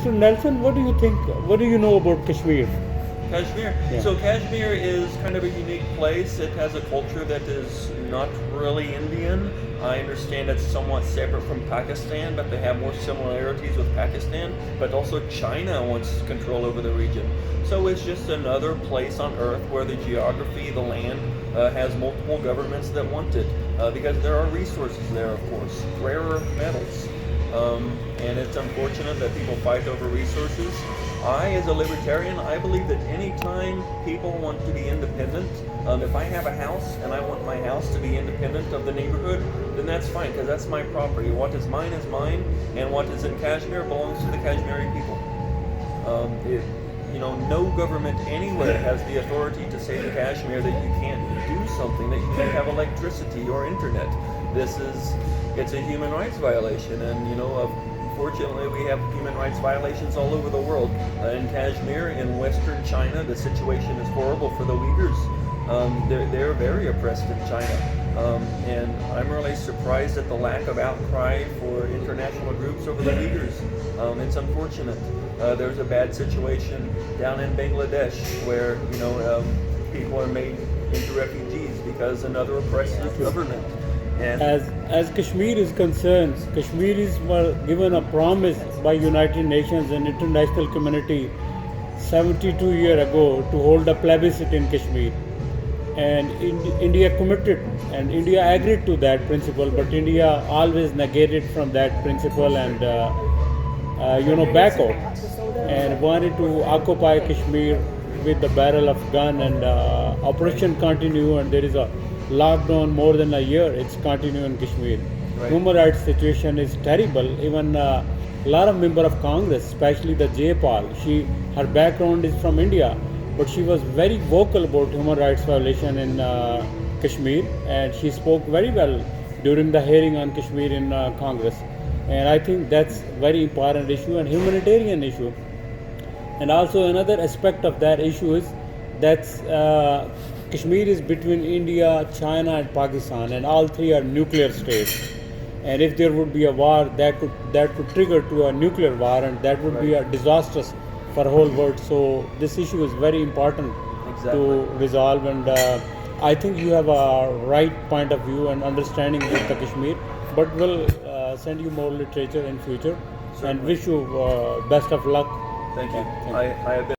Mr. Nelson, what do you think? What do you know about Kashmir? Kashmir. Yeah. So Kashmir is kind of a unique place. It has a culture that is not really Indian. I understand it's somewhat separate from Pakistan, but they have more similarities with Pakistan. But also China wants control over the region. So it's just another place on earth where the geography, the land, has multiple governments that want it. Because there are resources there, of course, rare earth metals. And it's unfortunate that people fight over resources. As a libertarian, I believe that any time people want to be independent, if I have a house and I want my house to be independent of the neighborhood, then that's fine, because that's my property. What is mine, and what is in Kashmir belongs to the Kashmiri people. No government anywhere has the authority to say to Kashmir that you can't do something, that you can't have electricity or internet. It's a human rights violation, and unfortunately, we have human rights violations all over the world. In Kashmir, in western China, the situation is horrible for the Uyghurs. They're very oppressed in China. And I'm really surprised at the lack of outcry for international groups over the Uyghurs. It's unfortunate. There's a bad situation down in Bangladesh where, people are made into refugees because another oppressive government. And as Kashmir is concerned, Kashmiris were given a promise by United Nations and international community 72 years ago to hold a plebiscite in Kashmir. And India committed, and India agreed to that principle, but India always negated from that principle and back out and wanted to occupy Kashmir with the barrel of gun, and operation continue, and there is a lockdown more than a year. It's continuing in Kashmir. Right. Human rights situation is terrible. Even a lot of members of Congress, especially the Jayapal, her background is from India, but she was very vocal about human rights violation in Kashmir, and she spoke very well during the hearing on Kashmir in Congress. And I think that's very important issue and humanitarian issue. And also another aspect of that issue is that Kashmir is between India, China and Pakistan, and all three are nuclear states. And if there would be a war, that could trigger to a nuclear war, and that would be a disastrous for whole world. So this issue is very important to resolve, and I think you have a right point of view and understanding with the Kashmir, but we'll send you more literature in future. Certainly. And wish you best of luck. Thank you. Thank you. I have been